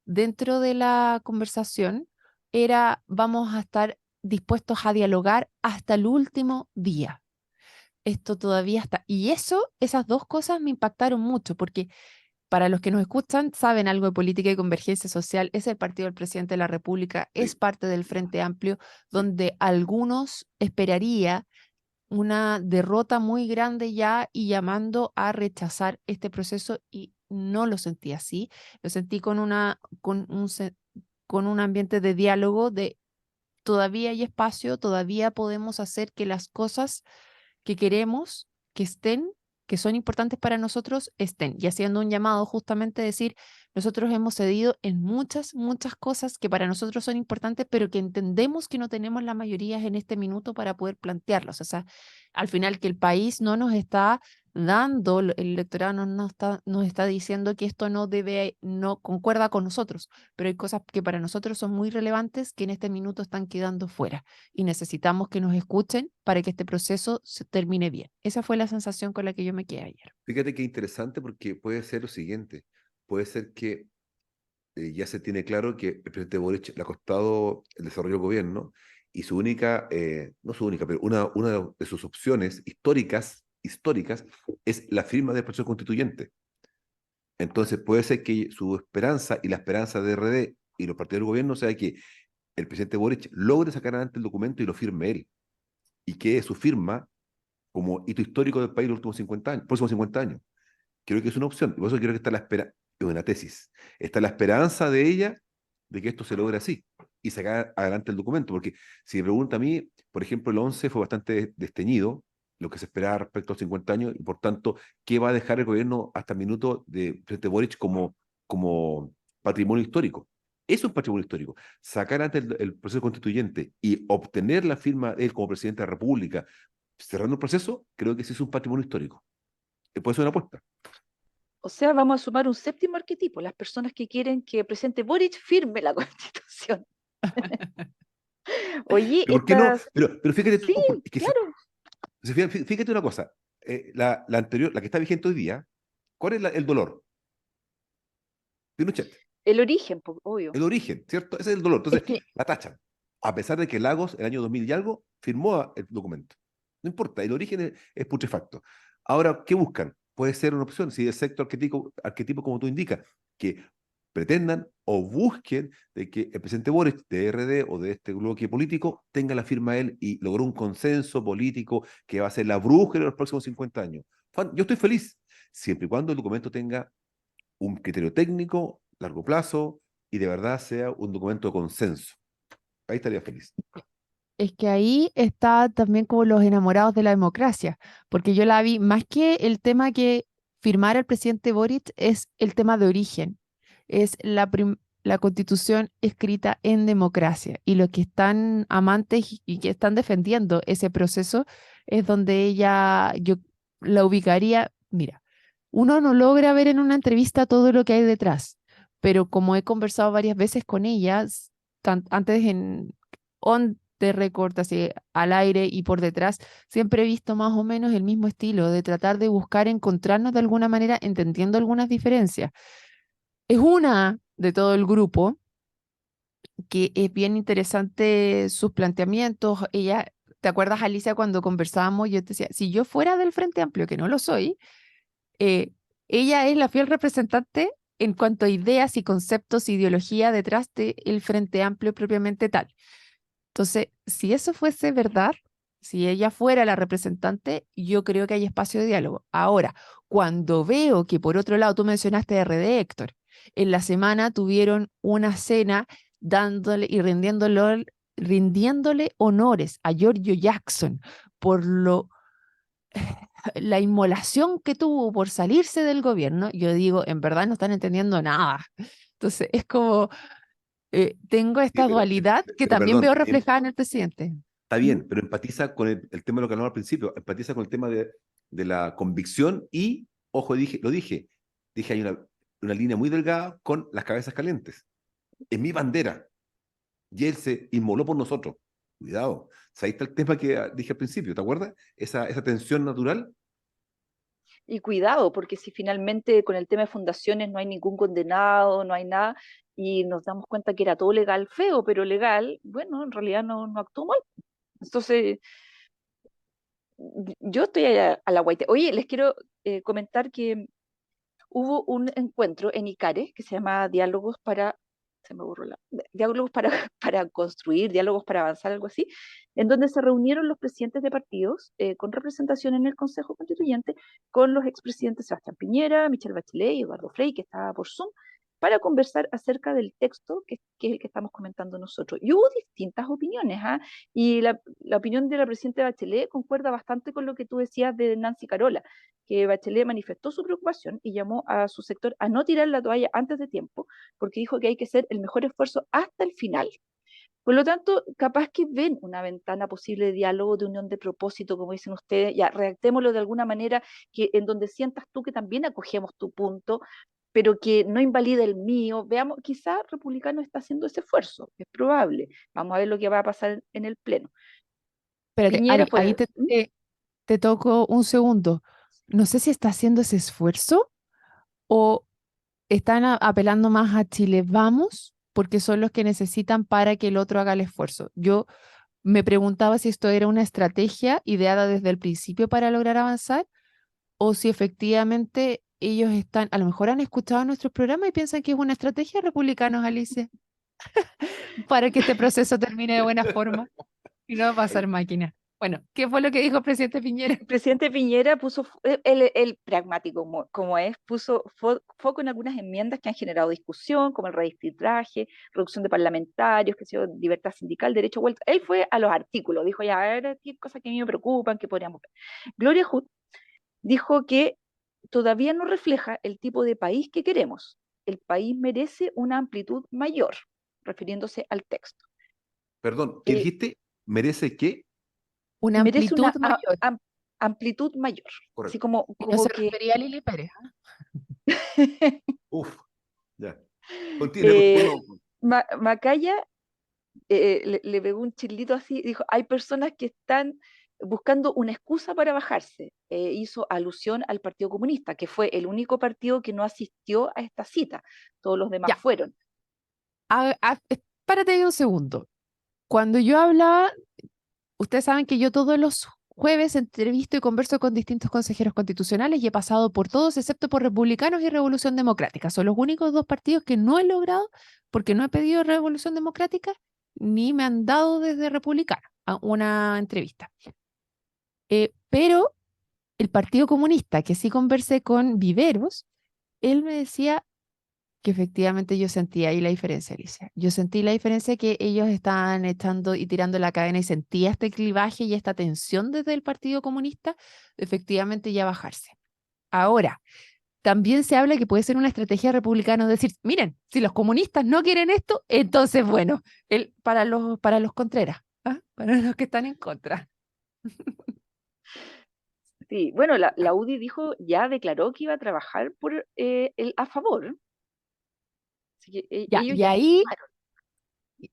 S2: dentro de la conversación era: vamos a estar dispuestos a dialogar hasta el último día. Esto todavía está. Y esas dos cosas me impactaron mucho, porque para los que nos escuchan, saben algo de política y convergencia social, es el partido del presidente de la República, es
S3: Sí,
S2: parte del Frente Amplio,
S3: sí.
S2: donde algunos esperaría una derrota muy grande ya y llamando a rechazar este proceso, y no lo sentí así. Lo sentí con un ambiente de diálogo, de todavía hay espacio, todavía podemos hacer que las cosas que queremos que estén, que son importantes para nosotros, estén. Y haciendo un llamado justamente a decir, nosotros hemos cedido en muchas, muchas cosas que para nosotros son importantes, pero que entendemos que no tenemos la mayoría en este minuto para poder plantearlas. O sea, al final que el país no nos está dando, el electorado nos está diciendo que esto no concuerda con nosotros, pero hay cosas que para nosotros son muy relevantes que en este minuto están quedando fuera, y necesitamos que nos escuchen para que este proceso se termine bien. Esa fue la sensación con la que yo me quedé ayer.
S3: Fíjate qué interesante porque puede ser lo siguiente. Puede ser que ya se tiene claro que el presidente Boric le ha costado el desarrollo del gobierno y su única, no su única, pero una de sus opciones históricas, es la firma del proceso constituyente. Entonces puede ser que su esperanza y la esperanza de RD y los partidos del gobierno sea que el presidente Boric logre sacar adelante el documento y lo firme él, y quede su firma como hito histórico del país los últimos 50 años, próximos 50 años. Creo que es una opción, y por eso creo que está la espera, es una tesis, está la esperanza de ella de que esto se logre así y sacar adelante el documento, porque si me pregunta a mí, por ejemplo, el 11 fue bastante desteñido, lo que se esperaba respecto a los 50 años, y por tanto, ¿qué va a dejar el gobierno hasta el minuto de presidente Boric como patrimonio histórico? Es un patrimonio histórico. Sacar ante el proceso constituyente y obtener la firma de él como presidente de la República, cerrando el proceso, creo que sí es un patrimonio histórico. Puede ser una apuesta.
S1: O sea, vamos a sumar un séptimo arquetipo, las personas que quieren que el presidente Boric firme la Constitución. Oye,
S3: ¿Pero por qué no? Pero fíjate
S1: sí,
S3: tú, es que
S1: claro,
S3: fíjate una cosa, la anterior, la que está vigente hoy día, ¿cuál es el dolor? Pinochet,
S1: el origen, obvio.
S3: el origen, ¿cierto? Ese es el dolor.
S2: Es
S3: Entonces,
S2: que,
S3: la tachan. A pesar de que Lagos, el año 2000 y algo, firmó el documento. No importa, el origen es putrefacto. Ahora, ¿qué buscan? Puede ser una opción, si el sexto arquetipo como tú indicas, que pretendan o busquen de que el presidente Boric de RD o de este bloque político tenga la firma él y logró un consenso político que va a ser la brújula de los próximos 50 años. Juan, yo estoy feliz, siempre y cuando el documento tenga un criterio técnico, largo plazo, y de verdad sea un documento de consenso. Ahí estaría feliz.
S2: es que ahí está también como los enamorados de la democracia, porque yo la vi, más que el tema que firmara el presidente Boric, es el tema de origen, es la constitución escrita en democracia, y los que están amantes y que están defendiendo ese proceso es donde yo la ubicaría, mira, uno no logra ver en una entrevista todo lo que hay detrás, pero como he conversado varias veces con ellas, antes en on the record, así al aire y por detrás, siempre he visto más o menos el mismo estilo de tratar de buscar encontrarnos de alguna manera, entendiendo algunas diferencias. Es una de todo el grupo que es bien interesante sus planteamientos. Ella, ¿te acuerdas, Alicia, cuando conversábamos? Yo te decía, si yo fuera del Frente Amplio, que no lo soy, eh, ella es la fiel representante en cuanto a ideas y conceptos, ideología detrás del Frente Amplio propiamente tal. Entonces, si eso fuese verdad, si ella fuera la representante, yo creo que hay espacio de diálogo. Ahora, cuando veo que por otro lado, tú mencionaste a RD, Héctor, en la semana tuvieron una cena dándole y rindiéndole honores a Giorgio Jackson por la inmolación que tuvo por salirse del gobierno, yo digo, en verdad no están entendiendo nada. Entonces, es como, tengo
S3: Sí,
S2: esta dualidad que
S3: pero
S2: también veo
S3: perdón,
S2: reflejada en el presidente.
S3: está
S2: ¿Mm?
S3: bien, pero empatiza con el tema de lo que hablamos al principio, empatiza con el tema de la convicción y, ojo, dije, hay una línea muy delgada con las cabezas calientes. Es mi bandera y él se inmoló por nosotros. Cuidado. O sea, ahí está el tema que dije al principio, ¿te acuerdas? Esa tensión natural.
S1: Y cuidado, porque si finalmente con el tema de fundaciones no hay ningún condenado, no hay nada, y nos damos cuenta que era todo legal, feo, pero legal, bueno, en realidad no actuó mal. Entonces, yo estoy a la guaita. Oye, les quiero comentar que hubo un encuentro en Icares que se llama Diálogos para, se me borró Diálogos para, para construir, diálogos para avanzar, algo así, en donde se reunieron los presidentes de partidos con representación en el Consejo Constituyente con los expresidentes Sebastián Piñera, Michelle Bachelet y Eduardo Frei, que estaba por Zoom, para conversar acerca del texto que es el que estamos comentando nosotros. Y hubo distintas opiniones, ¿ah? Y la opinión de la presidenta Bachelet concuerda bastante con lo que tú decías de Nancy Carola, que Bachelet manifestó su preocupación y llamó a su sector a no tirar la toalla antes de tiempo, porque dijo que hay que hacer el mejor esfuerzo hasta el final. Por lo tanto, capaz que ven una ventana posible de diálogo, de unión de propósito, como dicen ustedes, ya redactémoslo de alguna manera que en donde sientas tú que también acogemos tu punto, pero que no invalida el mío. Veamos, quizá Republicano está haciendo ese esfuerzo, es probable. Vamos a ver lo que va a pasar en el Pleno.
S2: Espérate,
S1: Piñera
S2: Ari, ahí
S1: fue...
S2: te toco un segundo. No sé si está haciendo ese esfuerzo o están apelando más a Chile Vamos, porque son los que necesitan para que el otro haga el esfuerzo. Yo me preguntaba si esto era una estrategia ideada desde el principio para lograr avanzar o si efectivamente ellos están, a lo mejor han escuchado nuestros programas y piensan que es una estrategia republicanos, Alicia. para que este proceso termine de buena forma y no va a pasar máquina. Bueno, ¿qué fue lo que dijo el presidente Piñera?
S1: El presidente Piñera puso, el pragmático como es, puso foco en algunas enmiendas que han generado discusión, como el redistribución, reducción de parlamentarios, que sea libertad sindical, derecho a vuelta. Él fue a los artículos, dijo, ya, a ver, qué cosas que a mí me preocupan, que podríamos ver. Gloria Hood dijo que todavía no refleja el tipo de país que queremos. El país merece una amplitud mayor, refiriéndose al texto.
S3: Perdón, ¿qué dijiste? ¿Merece qué?
S2: Una
S1: Merece
S2: amplitud
S1: una
S2: mayor.
S1: amplitud mayor. Así
S3: Correcto.
S2: Y no
S1: como
S2: se
S1: que
S2: refería a Lili Pérez.
S3: Uf, ya. Continúa,
S1: eh,
S3: continúa.
S1: Macaya le pegó un chilito así, dijo, hay personas que están buscando una excusa para bajarse. Hizo alusión al Partido Comunista, que fue el único partido que no asistió a esta cita. Todos los demás
S2: Ya,
S1: fueron.
S2: párate ahí un segundo. Cuando yo hablaba, ustedes saben que yo todos los jueves entrevisto y converso con distintos consejeros constitucionales y he pasado por todos excepto por Republicanos y Revolución Democrática. Son los únicos dos partidos que no he logrado porque no he pedido Revolución Democrática ni me han dado desde Republicano a una entrevista. Pero el Partido Comunista, que sí conversé con Viveros, él me decía que efectivamente yo sentía ahí la diferencia, Alicia. Yo sentí la diferencia que ellos estaban echando y tirando la cadena y sentía este clivaje y esta tensión desde el Partido Comunista, efectivamente ya bajarse. Ahora, también se habla que puede ser una estrategia republicana decir, miren, si los comunistas no quieren esto, entonces bueno, para los Contreras, ¿ah? Para los que están en contra.
S1: Sí, bueno, la UDI dijo, ya declaró que iba a trabajar por a favor. Así que
S2: Ya,
S1: ellos
S2: y
S1: ya firmaron.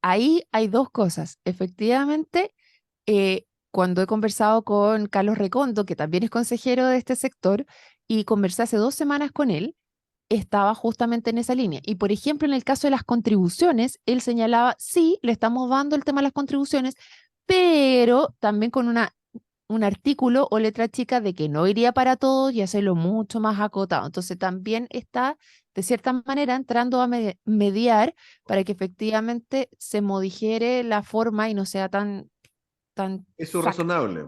S2: ahí hay dos cosas. Efectivamente, cuando he conversado con Carlos Recondo, que también es consejero de este sector, y conversé hace 2 semanas con él, estaba justamente en esa línea. Y por ejemplo, en el caso de las contribuciones, él señalaba, sí, le estamos dando el tema de las contribuciones, pero también con un artículo o letra chica de que no iría para todos y hacerlo mucho más acotado. Entonces también está, de cierta manera, entrando a mediar para que efectivamente se modifique la forma y no sea tan
S3: Eso es razonable.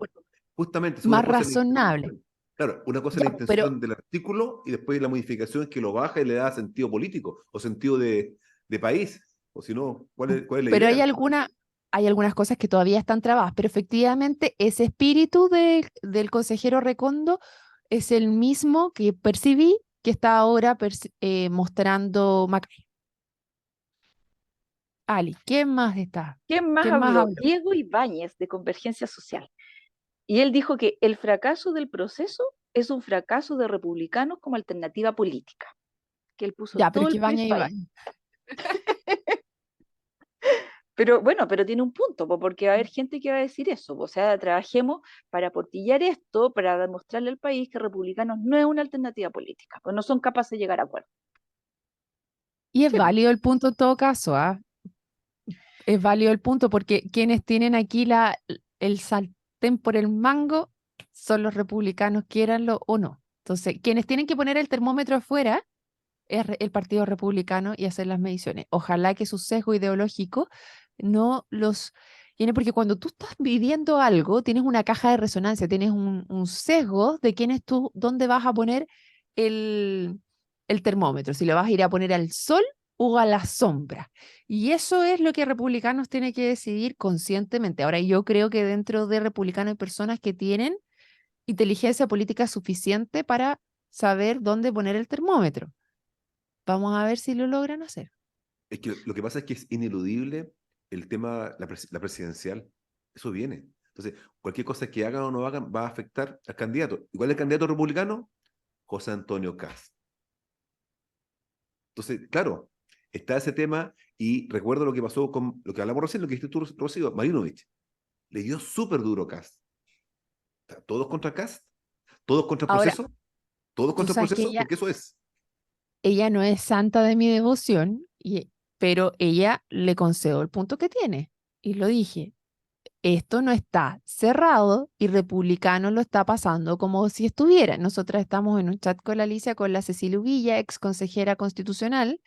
S3: Justamente, es una
S2: más
S3: cosa es la
S2: razonable.
S3: intención. Claro, una cosa es
S2: Ya,
S3: la
S2: pero
S3: intención del artículo y después la modificación que lo baja y le da sentido político o sentido de país. O si no, cuál es la
S2: pero
S3: idea?
S2: hay algunas cosas que todavía están trabadas, pero efectivamente ese espíritu del consejero Recondo es el mismo que percibí que está ahora mostrando Macri. Ali, ¿quién más está?
S1: ¿Quién más
S2: ¿Quién más
S1: habló?
S2: habló?
S1: Diego Ibáñez, de Convergencia Social. Y él dijo que el fracaso del proceso es un fracaso de republicanos como alternativa política, que él puso
S2: Ya, pero
S1: todo
S2: es que
S1: el
S2: Ibañez,
S1: peso ahí.
S2: Ibañez.
S1: Pero bueno, pero tiene un punto, porque va a haber gente que va a decir eso. O sea, trabajemos para portillar esto, para demostrarle al país que republicanos no es una alternativa política, pues no son capaces de llegar a acuerdos.
S2: Y es
S1: Sí, po.
S2: válido el punto en todo caso, ¿ah? Es válido el punto porque quienes tienen aquí el sartén por el mango son los republicanos, quieranlo o no. Entonces, quienes tienen que poner el termómetro afuera es el Partido Republicano y hacer las mediciones. Ojalá que su sesgo ideológico no los tiene, porque cuando tú estás viviendo algo, tienes una caja de resonancia, tienes un sesgo de quién es tú, dónde vas a poner el, el termómetro, si lo vas a ir a poner al sol o a la sombra. Y eso es lo que republicanos tienen que decidir conscientemente. Ahora, yo creo que dentro de republicanos hay personas que tienen inteligencia política suficiente para saber dónde poner el termómetro. Vamos a ver si lo logran hacer.
S3: Es que lo que pasa es que es ineludible el tema, la presidencial. Eso viene. Entonces, cualquier cosa que hagan o no hagan va a afectar al candidato. Igual el candidato republicano, José Antonio Cast. Entonces, claro, está ese tema y recuerdo lo que pasó con lo que hablamos recién, lo que dijiste tú, Rocío, Marinovich. Le dio súper duro Cast. Todos contra Cast, todos contra el
S2: Ahora,
S3: proceso, todos
S2: tú
S3: contra el
S2: sabes que
S3: proceso, porque eso es.
S2: ella no es santa de mi devoción, pero ella le concedo el punto que tiene. Y lo dije, esto no está cerrado y Republicano lo está pasando como si estuviera. Nosotras estamos en un chat con la Alicia, con la Cecilia Uvilla, ex consejera constitucional,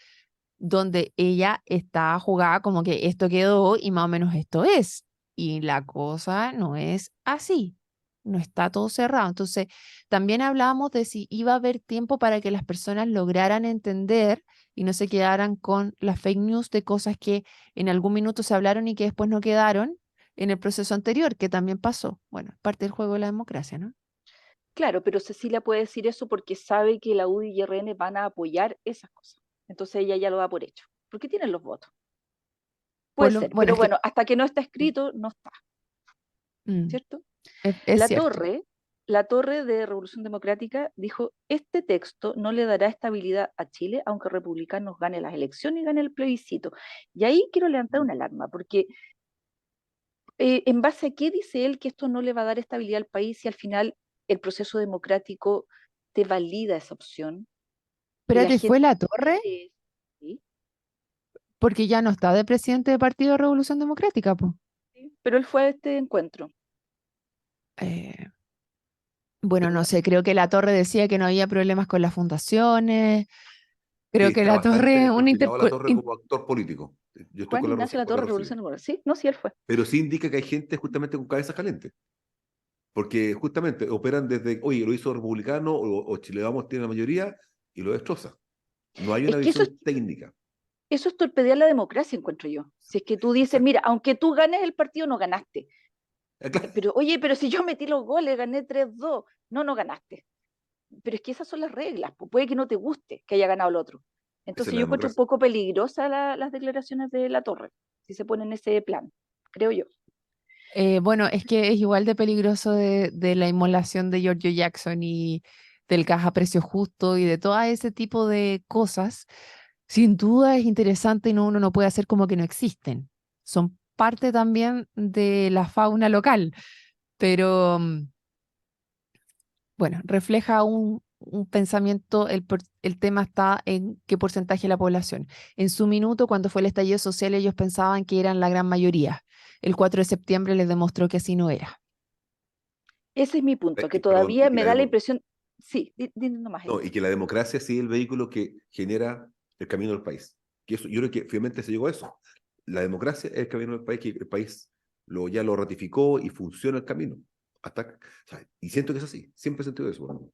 S2: donde ella está jugada como que esto quedó y más o menos esto es. Y la cosa no es así, no está todo cerrado. Entonces, también hablábamos de si iba a haber tiempo para que las personas lograran entender y no se quedaran con las fake news de cosas que en algún minuto se hablaron y que después no quedaron en el proceso anterior, que también pasó. Bueno, es parte del juego de la democracia, ¿no?
S1: Claro, pero Cecilia puede decir eso porque sabe que la UDI y RN van a apoyar esas cosas. Entonces ella ya lo da por hecho, porque tienen los votos. Puede ser,
S2: Bueno,
S1: pero
S2: es que
S1: bueno, hasta que no está escrito, no está,
S2: mm,
S1: ¿cierto?
S2: es
S1: La
S2: cierto.
S1: torre, la torre de Revolución Democrática dijo, este texto no le dará estabilidad a Chile, aunque Republicanos gane las elecciones y gane el plebiscito. Y ahí quiero levantar una alarma, porque ¿en base a qué dice él que esto no le va a dar estabilidad al país si al final el proceso democrático te valida esa opción y la
S2: Espérate, ¿fue
S1: gente
S2: la Torre?
S1: quiere, ¿sí?
S2: Porque ya no está de presidente del Partido de Revolución Democrática, pues.
S1: ¿Sí? Pero él fue a este encuentro.
S2: Bueno, no sé, creo que la Torre decía que no había problemas con las fundaciones,
S3: Sí,
S2: creo que
S3: está
S2: la
S3: bastante
S2: Torre,
S3: desperfilado la torre como actor político. Yo estoy
S1: Juan Ignacio
S3: con la
S1: Latorre,
S3: Rocío.
S1: Revolución Democrática. Sí, no, sí, él fue.
S3: Pero sí indica que hay gente justamente con cabeza caliente. Porque justamente operan desde, oye, lo hizo republicano o Chile Vamos tiene la mayoría y lo destroza. No hay
S1: Es
S3: una
S1: que
S3: visión técnica.
S1: eso es torpedear la democracia, encuentro yo. Si es que tú dices,
S3: Exacto.
S1: mira, aunque tú ganes el partido, no ganaste.
S3: Claro,
S1: Pero, oye, pero si yo metí los goles, gané 3-2, no, no ganaste. Pero es que esas son las reglas, pues puede que no te guste que haya ganado el otro.
S3: esa es
S1: Entonces
S3: la
S1: yo encuentro un
S3: democracia.
S1: poco peligrosa las declaraciones de la Torre, si se pone en ese plan, creo yo.
S2: Bueno, es que es igual de peligroso de la inmolación de Giorgio Jackson y del caja a precio justo y de todo ese tipo de cosas. Sin duda es interesante y uno no puede hacer como que no existen. Son parte también de la fauna local, pero bueno, refleja un pensamiento, el tema está en qué porcentaje de la población. En su minuto, cuando fue el estallido social, ellos pensaban que eran la gran mayoría. El 4 de septiembre les demostró que así no era.
S1: Ese es mi punto, que
S3: Perdón, y
S1: todavía
S3: que
S1: me da la impresión, sí, dime nomás,
S3: no, y que la democracia sí es el vehículo que genera el camino del país. Que eso, yo creo que finalmente se llegó a eso. La democracia es el camino del país, que el país ya lo ratificó y funciona el camino. Hasta, o sea, y siento que es así, siempre he sentido eso. Bueno.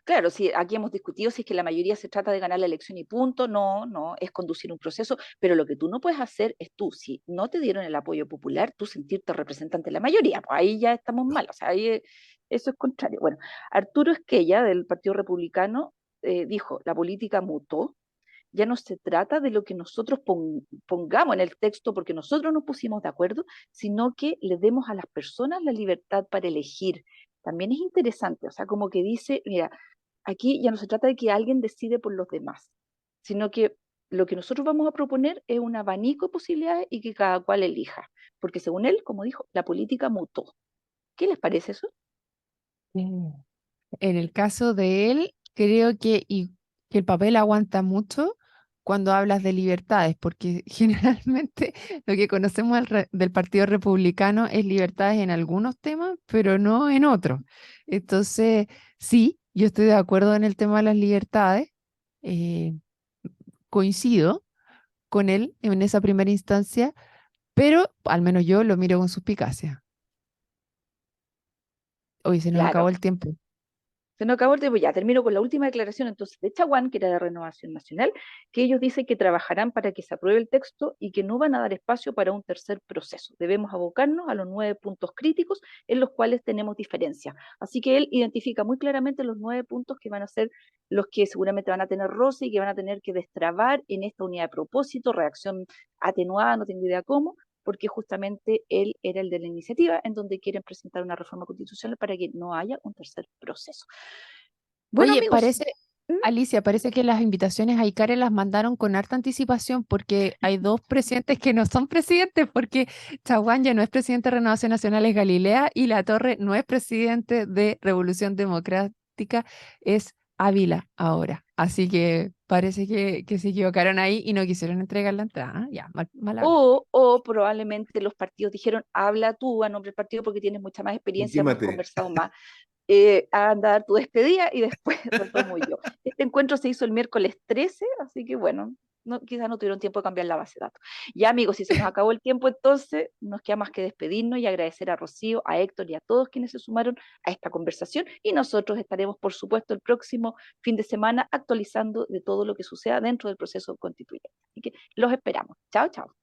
S1: Claro, sí, aquí hemos discutido si es que la mayoría se trata de ganar la elección y punto, no, no, es conducir un proceso, pero lo que tú no puedes hacer es tú, si no te dieron el apoyo popular, tú sentirte representante de la mayoría, pues ahí ya estamos mal, o sea, ahí eso es contrario. Bueno, Arturo Esquella, del Partido Republicano, dijo, la política mutó, ya no se trata de lo que nosotros pongamos en el texto porque nosotros nos pusimos de acuerdo, sino que le demos a las personas la libertad para elegir. También es interesante, o sea, como que dice, mira, aquí ya no se trata de que alguien decide por los demás, sino que lo que nosotros vamos a proponer es un abanico de posibilidades y que cada cual elija. Porque según él, como dijo, la política mutó. ¿Qué les parece eso?
S2: Mm. En el caso de él, creo que el papel aguanta mucho cuando hablas de libertades, porque generalmente lo que conocemos del Partido Republicano es libertades en algunos temas, pero no en otros. Entonces, sí, yo estoy de acuerdo en el tema de las libertades, eh, coincido con él en esa primera instancia, pero al menos yo lo miro con suspicacia. Hoy se nos acabó
S1: Claro,
S2: el tiempo.
S1: se nos acabó el tiempo, ya termino con la última declaración entonces de Chaguán, que era de Renovación Nacional, que ellos dicen que trabajarán para que se apruebe el texto y que no van a dar espacio para un tercer proceso. Debemos abocarnos a los 9 puntos críticos en los cuales tenemos diferencia. Así que él identifica muy claramente los 9 puntos que van a ser los que seguramente van a tener roce y que van a tener que destrabar en esta unidad de propósito, reacción atenuada, no tengo idea cómo, porque justamente él era el de la iniciativa en donde quieren presentar una reforma constitucional para que no haya un tercer proceso. Bueno,
S2: Oye,
S1: amigos,
S2: parece, Alicia, parece que las invitaciones a ICARE las mandaron con harta anticipación porque hay dos presidentes que no son presidentes, porque Chaguán ya no es presidente de Renovación Nacional, es Galilea, y La Torre no es presidente de Revolución Democrática, es Ávila ahora. Así que parece que se equivocaron ahí y no quisieron entregar la entrada. ¿Ah? Ya, mal hablado.
S1: o probablemente los partidos dijeron, habla tú a nombre del partido porque tienes mucha más experiencia, hemos
S3: Ultímate.
S1: conversado más. anda a dar tu despedida y después retomo yo. Este encuentro se hizo el miércoles 13, así que bueno, no, quizás no tuvieron tiempo de cambiar la base de datos. Ya amigos, si se nos acabó el tiempo, entonces nos queda más que despedirnos y agradecer a Rocío, a Héctor y a todos quienes se sumaron a esta conversación, y nosotros estaremos, por supuesto, el próximo fin de semana actualizando de todo lo que suceda dentro del proceso constituyente. Así que los esperamos. Chao, chao.